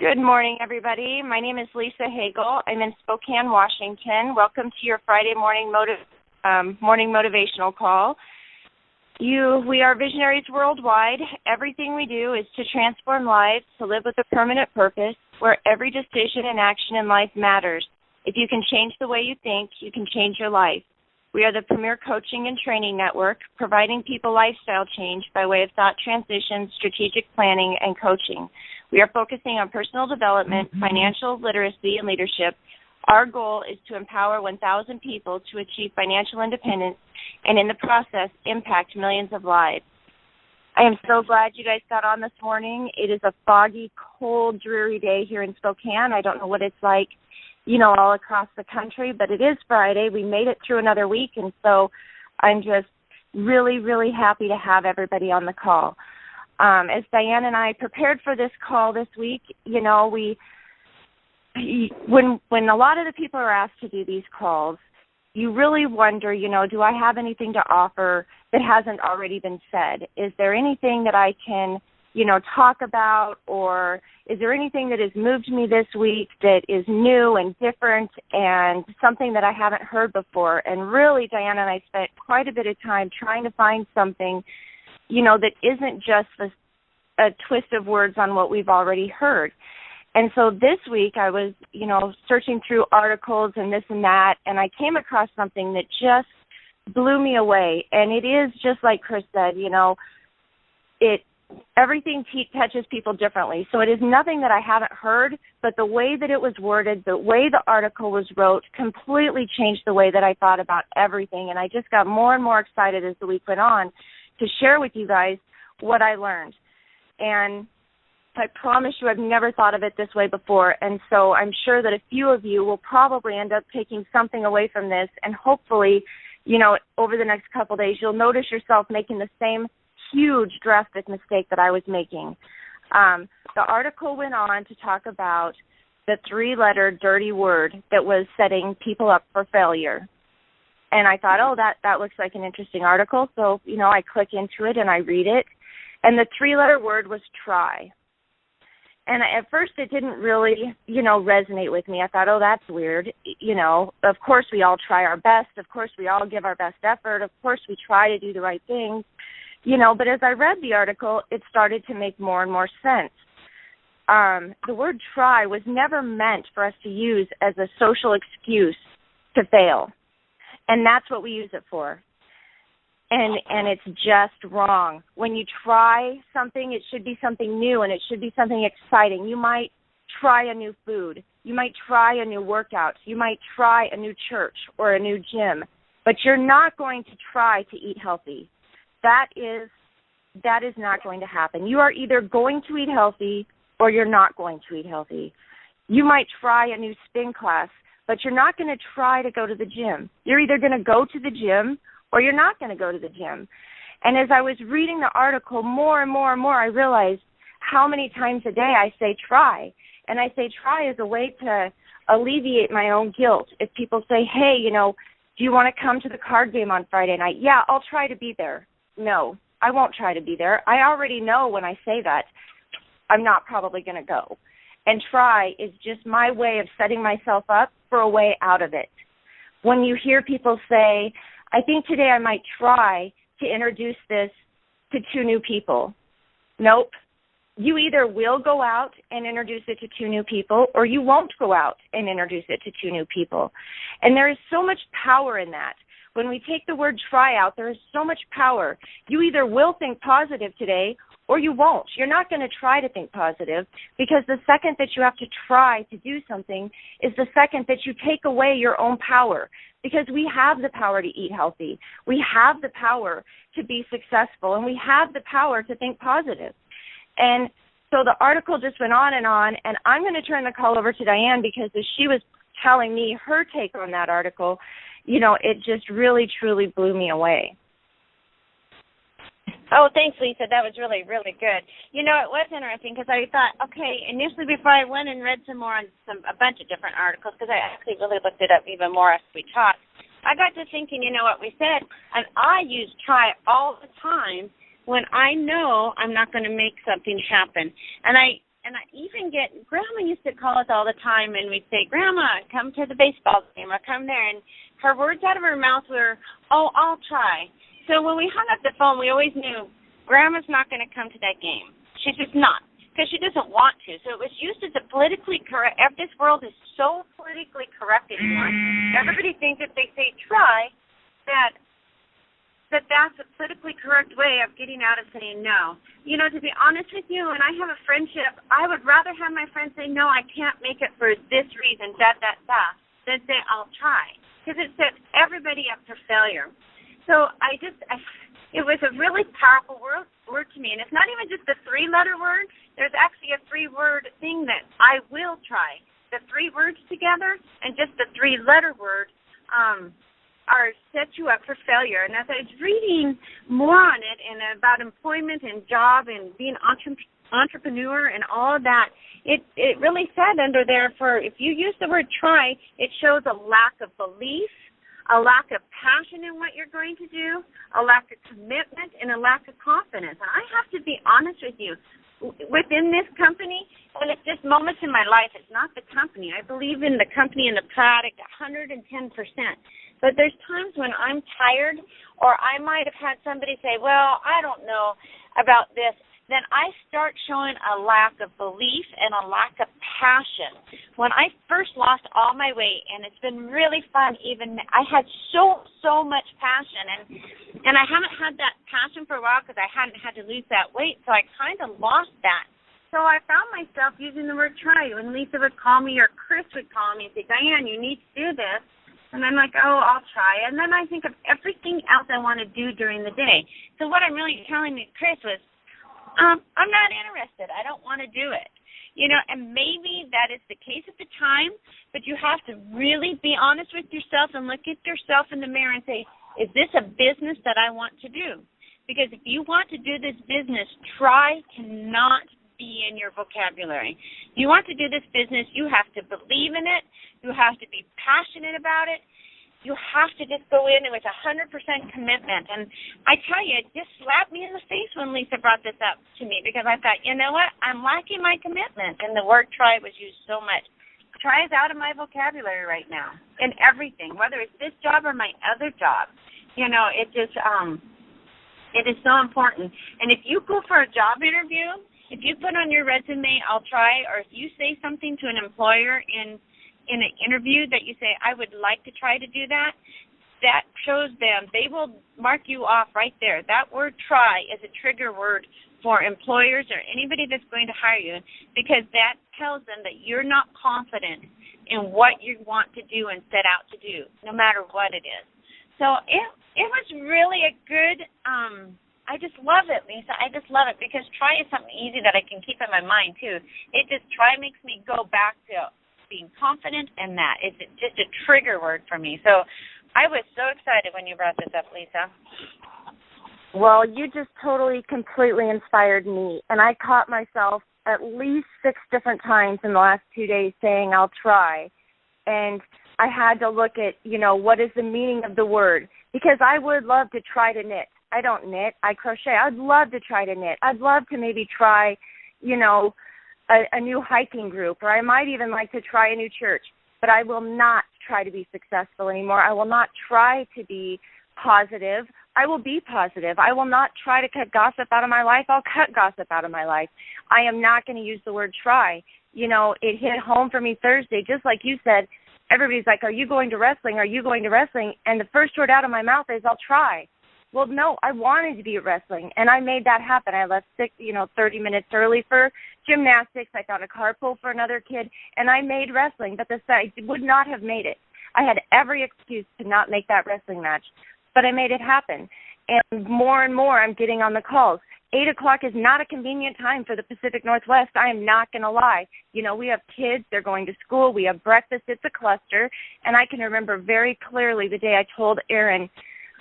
Good morning, everybody. My name is Lisa Hagel. I'm in Spokane, Washington. Welcome to your Friday morning motivational call. We are visionaries worldwide. Everything we do is to transform lives, to live with a permanent purpose, where every decision and action in life matters. If you can change the way you think, you can change your life. We are the premier coaching and training network, providing people lifestyle change by way of thought transition, strategic planning, and coaching. We are focusing on personal development, financial literacy, and leadership. Our goal is to empower 1,000 people to achieve financial independence and, in the process, impact millions of lives. I am so glad you guys got on this morning. It is a foggy, cold, dreary day here in Spokane. I don't know what it's like, all across the country, but it is Friday. We made it through another week, and so I'm just really, really happy to have everybody on the call. As Diane and I prepared for this call this week, when a lot of the people are asked to do these calls, you really wonder, do I have anything to offer that hasn't already been said? Is there anything that I can, talk about, or is there anything that has moved me this week that is new and different and something that I haven't heard before? And really, Diane and I spent quite a bit of time trying to find something that isn't just a twist of words on what we've already heard. And so this week I was, searching through articles and this and that, and I came across something that just blew me away. And it is just like Chris said, everything touches people differently. So it is nothing that I haven't heard, but the way that it was worded, the way the article was wrote, completely changed the way that I thought about everything. And I just got more and more excited as the week went on to share with you guys what I learned. And I promise you I've never thought of it this way before. And so I'm sure that a few of you will probably end up taking something away from this. And hopefully, over the next couple of days, you'll notice yourself making the same huge drastic mistake that I was making. The article went on to talk about the 3-letter dirty word that was setting people up for failure. And I thought, that looks like an interesting article. So, I click into it and I read it. And the 3-letter word was try. And at first it didn't really, resonate with me. I thought, that's weird. Of course we all try our best. Of course we all give our best effort. Of course we try to do the right things. But as I read the article, it started to make more and more sense. The word try was never meant for us to use as a social excuse to fail. And that's what we use it for. And it's just wrong. When you try something, it should be something new and it should be something exciting. You might try a new food. You might try a new workout. You might try a new church or a new gym. But you're not going to try to eat healthy. That is not going to happen. You are either going to eat healthy or you're not going to eat healthy. You might try a new spin class, but you're not going to try to go to the gym. You're either going to go to the gym or you're not going to go to the gym. And as I was reading the article more and more and more, I realized how many times a day I say try. And I say try as a way to alleviate my own guilt. If people say, hey, do you want to come to the card game on Friday night? Yeah, I'll try to be there. No, I won't try to be there. I already know when I say that I'm not probably going to go. And try is just my way of setting myself up for a way out of it. When you hear people say, I think today I might try to introduce this to 2 new people. Nope. You either will go out and introduce it to 2 new people or you won't go out and introduce it to 2 new people. And there is so much power in that. When we take the word try out, there is so much power. You either will think positive today or you won't. You're not going to try to think positive because the second that you have to try to do something is the second that you take away your own power, because we have the power to eat healthy. We have the power to be successful, and we have the power to think positive. And so the article just went on, and I'm going to turn the call over to Diane because as she was telling me her take on that article, it just really, truly blew me away. Oh, thanks, Lisa. That was really, really good. It was interesting because I thought, okay, initially before I went and read some more on a bunch of different articles, because I actually really looked it up even more as we talked, I got to thinking, what we said, and I use try all the time when I know I'm not going to make something happen. And and I even get, Grandma used to call us all the time, and we'd say, Grandma, come to the baseball game, or come there, and her words out of her mouth were, oh, I'll try. So when we hung up the phone, we always knew Grandma's not going to come to that game. She's just not, because she doesn't want to. So it was used as a politically correct, this world is so politically correct anymore. Everybody thinks if they say try, that's a politically correct way of getting out of saying no. You know, to be honest with you, when I have a friendship, I would rather have my friend say, no, I can't make it for this reason, than say, I'll try. Because it sets everybody up for failure. So it was a really powerful word to me. And it's not even just a 3-letter word. There's actually a 3-word thing that I will try. The 3 words together and just the 3-letter word are set you up for failure. And as I was reading more on it and about employment and job and being entrepreneur and all of that, it really said under there, for if you use the word try, it shows a lack of belief, a lack of passion in what you're going to do, a lack of commitment, and a lack of confidence. And I have to be honest with you, within this company, and it's just moments in my life, it's not the company. I believe in the company and the product 110%. But there's times when I'm tired, or I might have had somebody say, well, I don't know about this. Then I start showing a lack of belief and a lack of passion. When I first lost all my weight, and it's been really fun, I had so much passion, and I haven't had that passion for a while because I hadn't had to lose that weight, so I kind of lost that. So I found myself using the word try. When Lisa would call me or Chris would call me and say, Diane, you need to do this. And I'm like, oh, I'll try. And then I think of everything else I want to do during the day. So what I'm really telling Chris was, I'm not interested. I don't want to do it. You know, and maybe that is the case at the time, but you have to really be honest with yourself and look at yourself in the mirror and say, is this a business that I want to do? Because if you want to do this business, try cannot be in your vocabulary. If you want to do this business, you have to believe in it. You have to be passionate about it. You have to just go in with 100% commitment. And I tell you, it just slapped me in the face when Lisa brought this up to me, because I thought, you know what, I'm lacking my commitment. And the word try was used so much. Try is out of my vocabulary right now in everything, whether it's this job or my other job. You know, it just, it is so important. And if you go for a job interview, if you put on your resume, I'll try, or if you say something to an employer in an interview that you say, I would like to try to do that, that shows them, they will mark you off right there. That word try is a trigger word for employers or anybody that's going to hire you, because that tells them that you're not confident in what you want to do and set out to do, no matter what it is. So it was really a good, I just love it, Lisa. I just love it, because try is something easy that I can keep in my mind, too. Try makes me go back to being confident in that. It's just a trigger word for me. So I was so excited when you brought this up, Lisa. Well, you just totally, completely inspired me. And I caught myself at least 6 different times in the last 2 days saying, I'll try. And I had to look at, what is the meaning of the word? Because I would love to try to knit. I don't knit. I crochet. I'd love to try to knit. I'd love to maybe try, a new hiking group, or I might even like to try a new church. But I will not try to be successful anymore. I will not try to be positive. I will be positive. I will not try to cut gossip out of my life. I'll cut gossip out of my life. I am not going to use the word try. It hit home for me Thursday, just like you said. Everybody's like, are you going to wrestling? Are you going to wrestling? And the first word out of my mouth is, I'll try. Well, no, I wanted to be at wrestling, and I made that happen. I left 30 minutes early for gymnastics. I found a carpool for another kid, and I made wrestling, but I would not have made it. I had every excuse to not make that wrestling match, but I made it happen. And more I'm getting on the calls. 8 o'clock is not a convenient time for the Pacific Northwest. I am not going to lie. We have kids. They're going to school. We have breakfast. It's a cluster. And I can remember very clearly the day I told Aaron,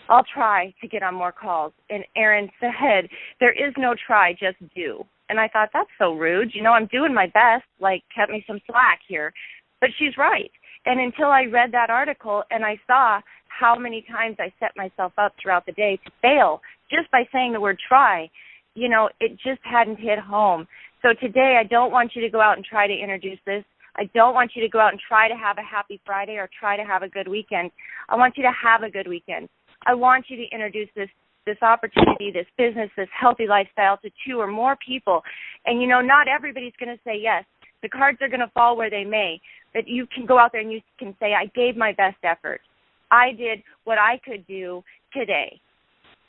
I'll try to get on more calls. And Aaron said, there is no try, just do. And I thought, that's so rude. I'm doing my best, cut me some slack here. But she's right. And until I read that article and I saw how many times I set myself up throughout the day to fail just by saying the word try, it just hadn't hit home. So today I don't want you to go out and try to introduce this. I don't want you to go out and try to have a happy Friday or try to have a good weekend. I want you to have a good weekend. I want you to introduce this opportunity, this business, this healthy lifestyle to 2 or more people. And, not everybody's going to say yes. The cards are going to fall where they may. But you can go out there and you can say, I gave my best effort. I did what I could do today.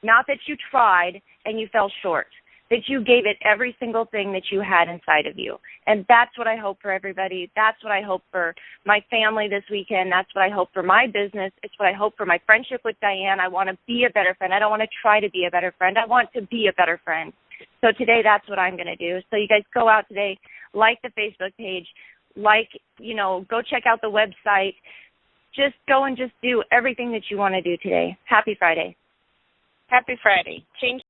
Not that you tried and you fell short, that you gave it every single thing that you had inside of you. And that's what I hope for everybody. That's what I hope for my family this weekend. That's what I hope for my business. It's what I hope for my friendship with Diane. I want to be a better friend. I don't want to try to be a better friend. I want to be a better friend. So today that's what I'm going to do. So you guys go out today, like the Facebook page, go check out the website. Just go and just do everything that you want to do today. Happy Friday. Happy Friday. Change